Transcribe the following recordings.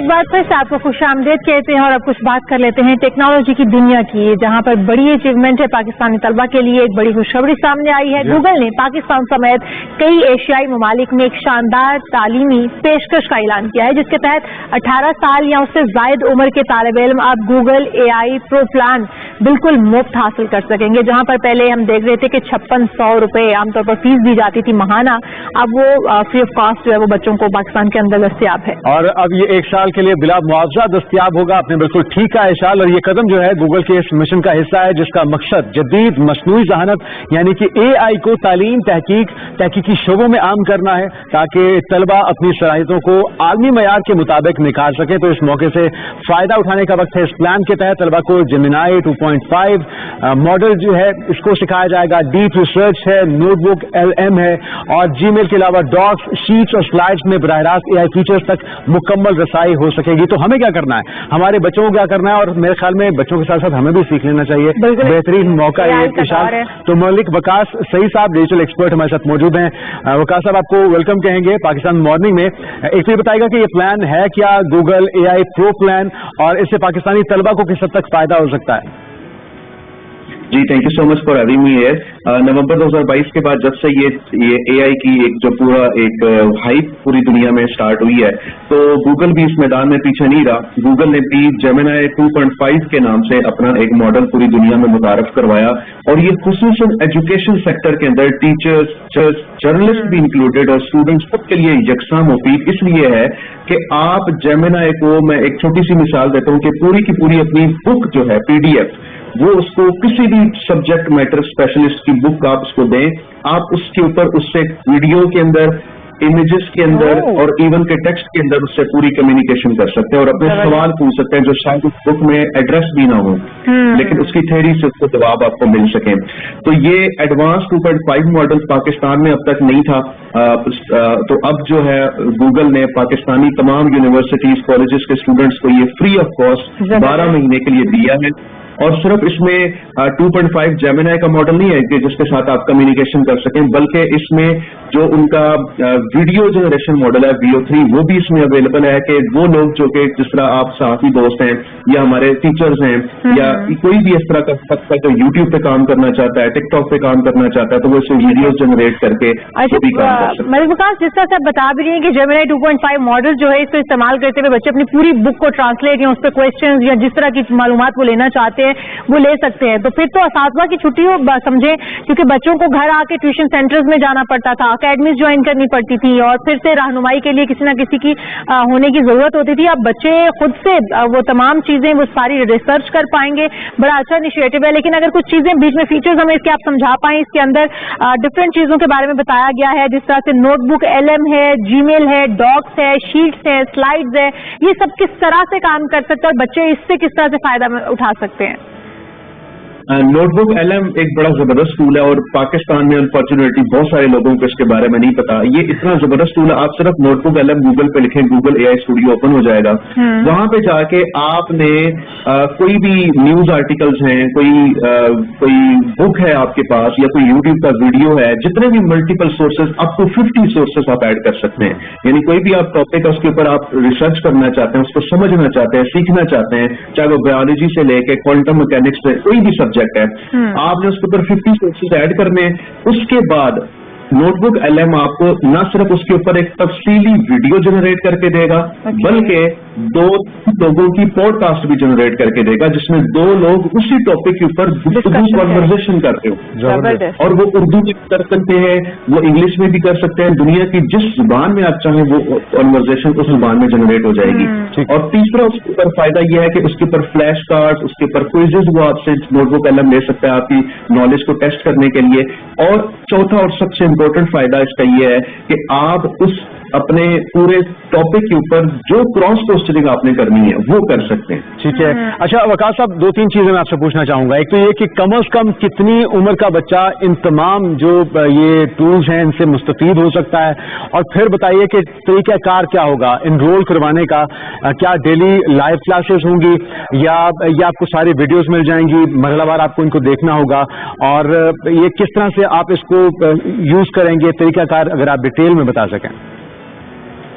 एक बार फिर से आपको खुशामदीद कहते हैं और अब कुछ बात कर लेते हैं टेक्नोलॉजी की दुनिया की, जहां पर बड़ी अचीवमेंट है पाकिस्तानी तलबा के लिए। एक बड़ी खुशखबरी सामने आई है। गूगल ने पाकिस्तान समेत कई एशियाई ममालिक में एक शानदार तालीमी पेशकश का ऐलान किया है, जिसके तहत 18 साल या उससे जायद उम्र के तालिब इल्म अब गूगल AI प्रो प्लान बिल्कुल मुफ्त हासिल कर सकेंगे। जहां पर पहले हम देख रहे थे कि 5600 रुपए आमतौर पर फीस दी जाती थी महाना, अब वो फ्री ऑफ कॉस्ट जो है वो बच्चों को पाकिस्तान के अंदर दस्तियाब है। और अब ये 1 साल के लिए बिला मुआवजा दस्तियाब होगा। आपने बिल्कुल ठीक कहा इशाल, और ये कदम जो है गूगल के इस मिशन का हिस्सा है, जिसका मकसद जदीद मसनूई ज़हानत यानी कि AI को तालीम तहकीकी शोबों में आम करना है, ताकि तलबा अपनी सलाहियतों को आलमी मयार के मुताबिक निखार सके। तो इस मौके से फायदा उठाने का वक्त है। इस प्लान के तहत तलबा को जेमिनाई 2.5 मॉडल जो है इसको सिखाया जाएगा। डीप रिसर्च है, नोटबुक LM है, और जीमेल के अलावा डॉक्स, शीट्स और स्लाइड्स में बराह रास्त AI फीचर्स तक मुकम्मल रसाई हो सकेगी। तो हमें क्या करना है, हमारे बच्चों को क्या करना है, और मेरे ख्याल में बच्चों के साथ साथ हमें भी सीख लेना चाहिए। बेहतरीन मौका है इशाल। तो मलिक वकास सही साहब डिजिटल एक्सपर्ट हमारे साथ मौजूद हैं। वकास साहब आपको वेलकम कहेंगे पाकिस्तान मॉर्निंग में। एक तो बताएगा कि ये प्लान है क्या, गूगल AI प्रो प्लान, और इससे पाकिस्तानी तलबा को किस हद तक फायदा हो सकता है? जी, thank you so much for having me here. नवंबर 2022 के बाद जब से ये AI की एक जो पूरा एक हाइप पूरी दुनिया में स्टार्ट हुई है, तो गूगल भी इस मैदान में पीछे नहीं रहा। गूगल ने भी जेमिनाई 2.5 के नाम से अपना एक मॉडल पूरी दुनिया में मुतारफ करवाया, और ये खुसूसन एजुकेशन सेक्टर के अंदर टीचर्स, जर्नलिस्ट भी इंक्लूडेड और स्टूडेंट्स सबके लिए यकसा मुफीद इसलिए है कि आप जेमिनाई को, मैं एक छोटी सी मिसाल देता हूँ कि पूरी की पूरी अपनी बुक जो है PDF, वो उसको किसी भी सब्जेक्ट मैटर स्पेशलिस्ट की बुक आप उसको दें, आप उसके ऊपर उससे वीडियो के अंदर, इमेजेस के अंदर और इवन के टेक्स्ट के अंदर उससे पूरी कम्युनिकेशन कर सकते हैं और अपने सवाल पूछ सकते हैं जो शायद उस बुक में एड्रेस भी ना हो, लेकिन उसकी थ्योरी से उसको जवाब आपको मिल सके। तो ये एडवांस 2.5 मॉडल पाकिस्तान में अब तक नहीं था। तो अब जो है गूगल ने पाकिस्तानी तमाम यूनिवर्सिटीज, कॉलेजेस के स्टूडेंट्स को ये फ्री ऑफ कॉस्ट 12 महीने के लिए दिया है। और सिर्फ इसमें 2.5 जेमिनाई का मॉडल नहीं है कि जिसके साथ आप कम्युनिकेशन कर सकें, बल्कि इसमें जो उनका वीडियो जनरेशन मॉडल है VO3, वो भी इसमें अवेलेबल है कि वो लोग जो कि जिस तरह आप साथी दोस्त हैं या हमारे टीचर्स हैं या कोई भी इस तरह का जो यूट्यूब पे काम करना चाहता है, टिकटॉक पे काम करना चाहता है, तो वो इसे वीडियोज जनरेट करके भी काम कर सकते हैं। मलिक वकास, जिस तरह से आप बता भी रही हैं कि जेमिनाई 2.5 मॉडल जो है इसको इस्तेमाल करते हुए बच्चे अपनी पूरी बुक को ट्रांसलेट या उस पर क्वेश्चन या जिस तरह की मालूमात वो लेना चाहते हैं वो ले सकते हैं, तो फिर तो असातिज़ा की छुट्टी हो समझे, क्योंकि बच्चों को घर आके ट्यूशन सेंटर्स में जाना पड़ता था, अकेडमीज ज्वाइन करनी पड़ती थी और फिर से रहनुमाई के लिए किसी ना किसी की होने की जरूरत होती थी। अब बच्चे खुद से वो तमाम चीजें वो सारी रिसर्च कर पाएंगे। बड़ा अच्छा इनिशिएटिव है, लेकिन अगर कुछ चीजें बीच में फीचर्स हमें इसके आप समझा पाएं। इसके अंदर डिफरेंट चीजों के बारे में बताया गया है, जिस तरह से नोटबुक LM है, जीमेल है, डॉक्स है, शीट्स है, स्लाइड्स है, ये सब किस तरह से काम कर सकते हैं और बच्चे इससे किस तरह से फायदा उठा सकते हैं? नोटबुक LM एक बड़ा जबरदस्त टूल है और पाकिस्तान में अनफॉर्चुनेटली बहुत सारे लोगों को इसके बारे में नहीं पता। ये इतना जबरदस्त टूल है, आप सिर्फ नोटबुक LM गूगल पे लिखें, गूगल AI स्टूडियो ओपन हो जाएगा। वहां पे जाके आपने कोई भी न्यूज आर्टिकल्स हैं, कोई बुक है आपके पास या कोई यूट्यूब का वीडियो है, जितने भी multiple sources, up to 50 sources आप ऐड कर सकते हैं। यानी कोई भी आप टॉपिक है उसके ऊपर आप रिसर्च करना चाहते हैं, उसको समझना चाहते हैं, सीखना चाहते हैं, चाहे वो बायोलॉजी से लेके क्वांटम मैकेनिक्स से कोई भी सब्जेक्ट है, आपने उसके ऊपर 50 सोर्सेज ऐड करने। उसके बाद नोटबुक LM आपको न सिर्फ उसके ऊपर एक तफसीली वीडियो जनरेट करके देगा, बल्कि 2 लोगों की पॉडकास्ट भी जनरेट करके देगा, जिसमें 2 लोग उसी टॉपिक के ऊपर कन्वर्सेशन करते हो, और वो उर्दू में कर सकते हैं, वो इंग्लिश में भी कर सकते हैं, दुनिया की जिस जुबान में आप चाहें वो कन्वर्सेशन उस जुबान में जनरेट हो जाएगी। और तीसरा उसके ऊपर फायदा यह है कि उसके ऊपर फ्लैश कार्ड्स, उसके ऊपर क्विजेज वो आपसे नोटबुक LM ले सकता है आपकी नॉलेज को टेस्ट करने के लिए। और चौथा और सबसे इम्पोर्टेंट फायदा इसका ये है कि आप उस अपने पूरे टॉपिक के ऊपर जो क्रॉस क्वेश्चनिंग आपने करनी है वो कर सकते हैं। ठीक है। अच्छा वकास साहब, 2-3 चीजें मैं आपसे पूछना चाहूंगा। एक तो ये कि कम अज कम कितनी उम्र का बच्चा इन तमाम जो ये टूल्स हैं इनसे मुस्तफीद हो सकता है, और फिर बताइए कि तरीकाकार क्या होगा इनरोल करवाने का? क्या डेली लाइव क्लासेस होंगी या आपको सारी वीडियोस मिल जाएंगी, मरहलावार आपको इनको देखना होगा, और ये किस तरह से आप इसको यूज करेंगे? तरीकाकार अगर आप डिटेल में बता सकें।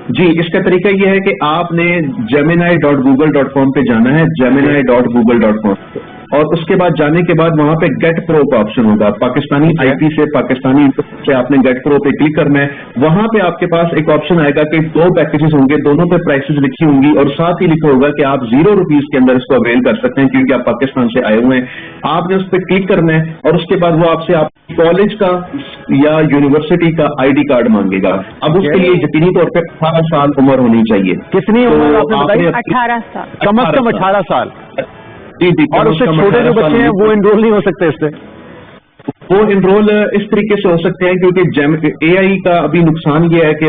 जी, इसका तरीका ये है कि आपने gemini.google.com पे जाना है, gemini.google.com, और उसके बाद जाने के बाद वहां पे गेट प्रो का ऑप्शन होगा। पाकिस्तानी आईपी से, पाकिस्तानी से आपने गेट प्रो पे क्लिक करना है। वहां पे आपके पास एक ऑप्शन आएगा कि 2 पैकेजेस होंगे, दोनों पे प्राइसेस लिखी होंगी और साथ ही लिखा होगा कि आप ₹0 के अंदर इसको अवेल कर सकते हैं क्योंकि आप पाकिस्तान से आए हुए हैं। आपने उस पर क्लिक करना है और उसके बाद वो आपसे आप कॉलेज का या यूनिवर्सिटी का ID कार्ड मांगेगा। अब उसके लिए यकीनी तौर पर 18 साल उम्र होनी चाहिए। कितनी उम्र आपने बताई? 18 साल, कम अज कम 18 साल। जी, और उससे छोटे जो बच्चे हैं वो एनरोल नहीं हो सकते इससे? वो एनरोल इस तरीके से हो सकते हैं क्योंकि AI का अभी नुकसान ये है कि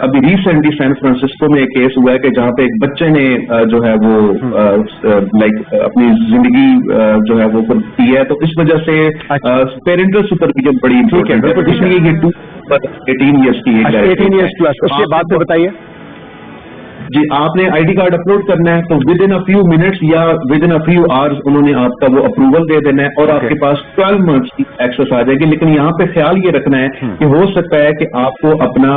अभी रिसेंटली सैन फ्रांसिस्को में एक केस हुआ है कि जहाँ पे एक बच्चे ने जो है वो अपनी जिंदगी जो है वो की है, तो इस वजह से पेरेंटल सुपरविजन बड़ी इम्पोर्टेंट है। इसलिए ये 18 ईयर्स की एज है। 18 ईयर्स प्लस। उसके बाद में बताइए। जी, आपने ID कार्ड अपलोड करना है तो within a few minutes या within a few hours उन्होंने आपका वो अप्रूवल दे देना है और आपके पास 12 मंथ्स की एक्सेस आ जाएगी। लेकिन यहाँ पे ख्याल ये रखना है कि हो सकता है कि आपको अपना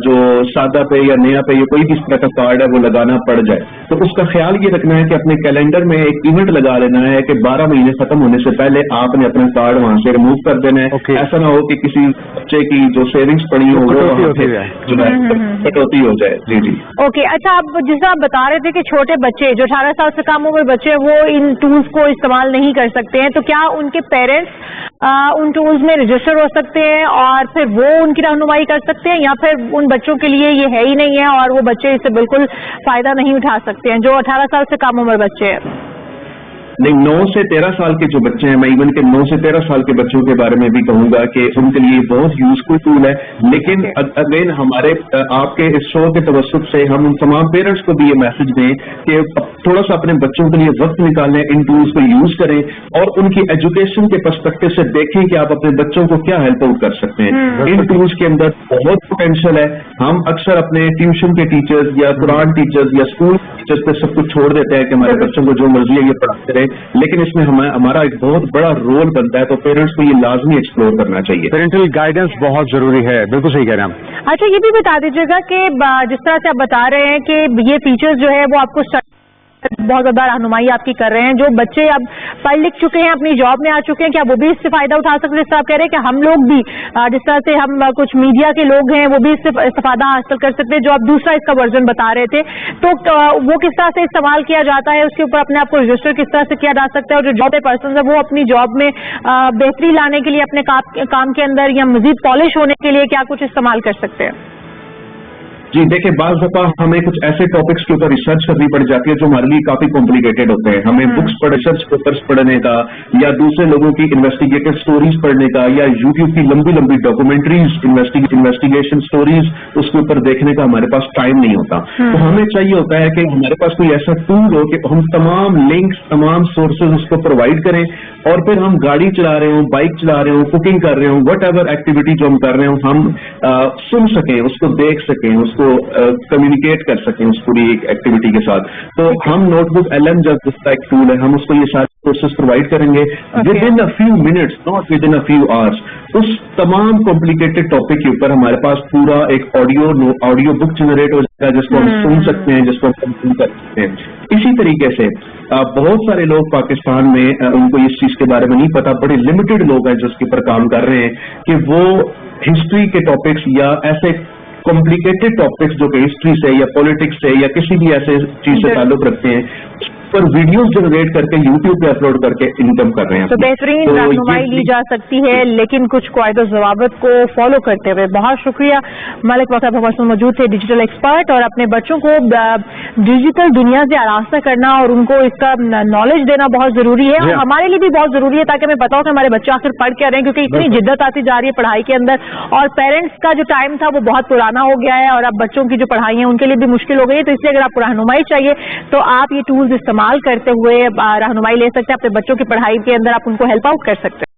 जो सादा पे या नया पे या कोई भी इस तरह का कार्ड है वो लगाना पड़ जाए। तो उसका ख्याल ये रखना है कि अपने कैलेंडर में एक इवेंट लगा लेना है कि 12 महीने खत्म होने से पहले आपने अपना कार्ड वहां से रिमूव कर देना है। ऐसा ना हो कि किसी बच्चे की जो सेविंग्स पड़ी हो वो जो है कटौती हो जाए। जी जी, ओके। अच्छा, आप जिस आप बता रहे थे कि छोटे बच्चे जो 18 साल से कम उम्र बच्चे वो इन टूल्स को इस्तेमाल नहीं कर सकते हैं, तो क्या उनके पेरेंट्स उन टूल्स में रजिस्टर हो सकते हैं और फिर वो उनकी रहनुमाई कर सकते हैं, या फिर उन बच्चों के लिए ये है ही नहीं है और वो बच्चे इससे बिल्कुल फायदा नहीं उठा सकते हैं जो 18 साल से कम उम्र बच्चे हैं? नहीं, 9 से 13 साल के जो बच्चे हैं, मैं इवन के 9 से 13 साल के बच्चों के बारे में भी कहूंगा कि उनके लिए बहुत यूजफुल टूल है। लेकिन अगेन हमारे आपके इस शो के तवस्सुत से हम उन तमाम पेरेंट्स को भी ये मैसेज दें कि थोड़ा सा अपने बच्चों के लिए वक्त निकालें, इन टूल्स को यूज करें और उनकी एजुकेशन के पर्सपेक्टिव से देखें कि आप अपने बच्चों को क्या हेल्प आउट कर सकते हैं। इन टूल्स के अंदर बहुत पोटेंशियल है। हम अक्सर अपने ट्यूशन के टीचर्स या कुरान टीचर्स या स्कूल टीचर्स पे सब कुछ छोड़ देते हैं कि हमारे बच्चों को जो मर्जी है ये पढ़ाते रहे, लेकिन इसमें हमारा एक बहुत बड़ा रोल बनता है। तो पेरेंट्स को ये लाजमी एक्सप्लोर करना चाहिए। पेरेंटल गाइडेंस बहुत जरूरी है। बिल्कुल सही कह रहे हैं हम। अच्छा, ये भी बता दीजिएगा कि जिस तरह से आप बता रहे हैं कि ये फीचर्स जो है वो आपको बहुत ज्यादा रहनुमाई आपकी कर रहे हैं, जो बच्चे अब पढ़ लिख चुके हैं, अपनी जॉब में आ चुके हैं, क्या वो भी इससे फायदा उठा सकते हैं? जिस तरह आप कह रहे हैं कि हम लोग भी जिस तरह से हम कुछ मीडिया के लोग हैं वो भी इससे फायदा हासिल कर सकते हैं, जो आप दूसरा इसका वर्जन बता रहे थे, तो वो किस तरह से इस्तेमाल किया जाता है, उसके ऊपर अपने आप को रजिस्टर किस तरह से किया जा सकता है, और जो जॉब पर्सन है वो अपनी जॉब में बेहतरी लाने के लिए अपने काम के अंदर या मजीद पॉलिश होने के लिए क्या कुछ इस्तेमाल कर सकते हैं? जी देखिए, बाज़ दफा हमें कुछ ऐसे टॉपिक्स के ऊपर रिसर्च करनी पड़ जाती है जो हमारे लिए काफी कॉम्प्लिकेटेड होते हैं। हमें बुक्स पढ़ रिसर्च पेपर्स पढ़ने का या दूसरे लोगों की इन्वेस्टिगेटिव स्टोरीज पढ़ने का या यूट्यूब की लंबी लंबी डॉक्यूमेंट्रीज इन्वेस्टिगेशन स्टोरीज उसके ऊपर देखने का हमारे पास टाइम नहीं होता। तो हमें चाहिए होता है कि हमारे पास कोई ऐसा टूल हो कि हम तमाम लिंक्स, तमाम सोर्सेज उसको प्रोवाइड करें और फिर हम गाड़ी चला रहे हो, बाइक चला रहे हो, कुकिंग कर रहे हो, वट एवर एक्टिविटी जो हम कर रहे हो, हम सुन सकें, उसको देख सकें, उसको कम्युनिकेट कर सकें उस पूरी एक एक्टिविटी के साथ। तो हम नोटबुक LM जस्ट उसका एक टूल है, हम उसको ये सारे कोर्सेज प्रोवाइड करेंगे with in a few minutes, not with in a few hours. उस तमाम कॉम्प्लिकेटेड टॉपिक के ऊपर हमारे पास पूरा एक ऑडियो बुक जनरेट हो जाएगा जिसको हम सुन सकते हैं, जिसको हम कंज्यूम कर सकते हैं। इसी तरीके से बहुत सारे लोग पाकिस्तान में उनको इस चीज के बारे में नहीं पता, बड़े लिमिटेड लोग हैं जो उसके ऊपर काम कर रहे हैं कि वो हिस्ट्री के टॉपिक्स या ऐसे कॉम्प्लिकेटेड टॉपिक्स जो कि हिस्ट्री से या पॉलिटिक्स से या किसी भी ऐसे चीज से ताल्लुक रखते हैं पर वीडियोस जनरेट करके यूट्यूब पे अपलोड करके इनकम कर रहे हैं। तो बेहतरीन रहनुमाई ली जा सकती है, लेकिन कुछ कायदो ज़वाबित को फॉलो करते हुए। बहुत शुक्रिया मलिक वक़्त हमारे मौजूद थे, डिजिटल एक्सपर्ट, और अपने बच्चों को डिजिटल दुनिया से आरास्ता करना और उनको इसका नॉलेज देना बहुत जरूरी है, और हमारे लिए भी बहुत जरूरी है ताकि हमें पता हो कि हमारे बच्चे आखिर पढ़ क्या रहे हैं, क्योंकि इतनी जिद्दत आती जा रही है पढ़ाई के अंदर, और पेरेंट्स का जो टाइम था वो बहुत पुराना हो गया है, और अब बच्चों की जो पढ़ाई है उनके लिए भी मुश्किल हो गई है। तो इसलिए अगर आपको रहनुमाई चाहिए तो आप ये टूल्स इस्तेमाल करते हुए रहनुमाई ले सकते हैं, अपने बच्चों की पढ़ाई के अंदर आप उनको हेल्प आउट कर सकते हैं।